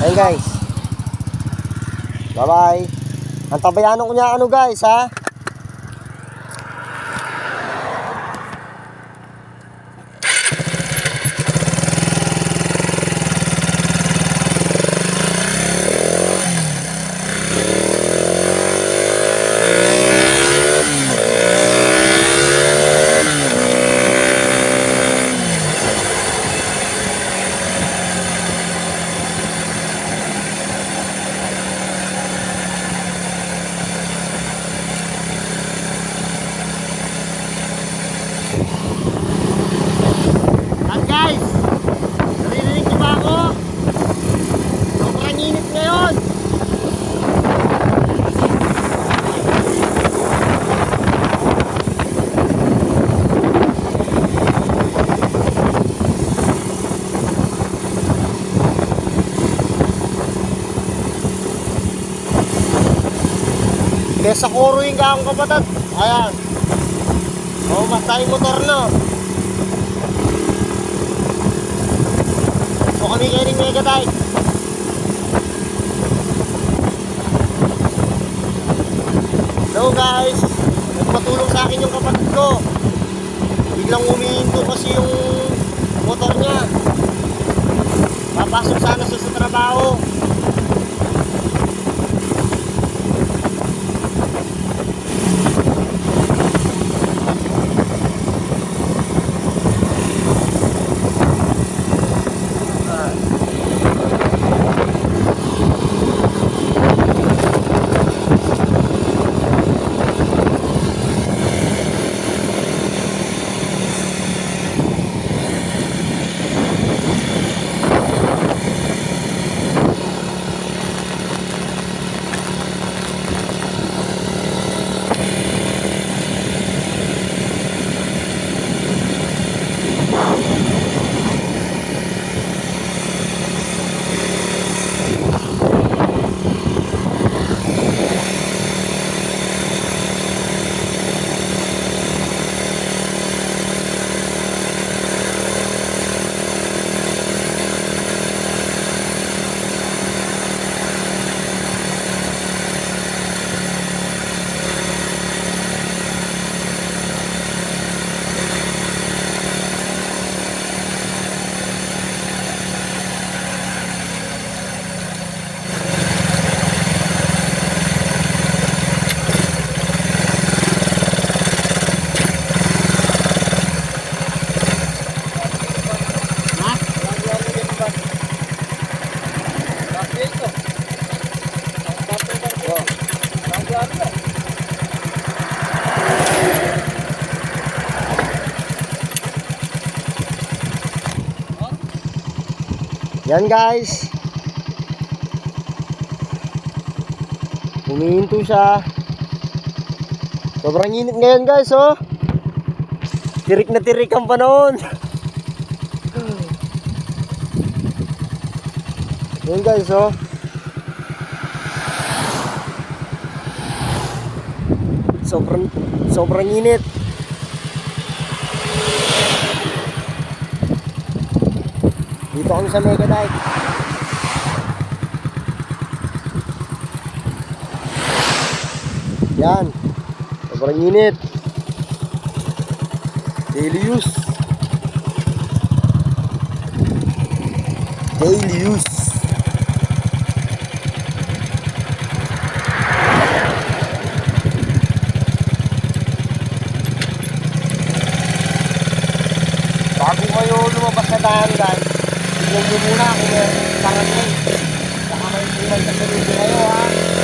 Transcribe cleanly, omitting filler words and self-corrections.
Ayun guys. Bye bye. Ang tabayanan ko niya ano guys ha. Guys, naririnig niyo ba ako? Sobrang init ngayon. Kesa kuruin ka akong kapatid. Ayan. Mas tayong motor na. So kami kayo rin Megatite. Hello guys, nagpatulong sa akin yung kapatid ko. Biglang umihinto kasi yung motor niya. Papasok sana siya sa trabaho. Yan guys. Humihinto siya. Sobrang init ngayon guys oh. Tirik na tirik ang panahon. Yan guys oh. Sobrang init. Dito kami sa Megatite. Yan. Sobrang init. Daily use. Daily use. Bago kayo lumabas sa daan guys, tignan nyo muna kung may parating. Saka may iwan sa sarili kayo ha.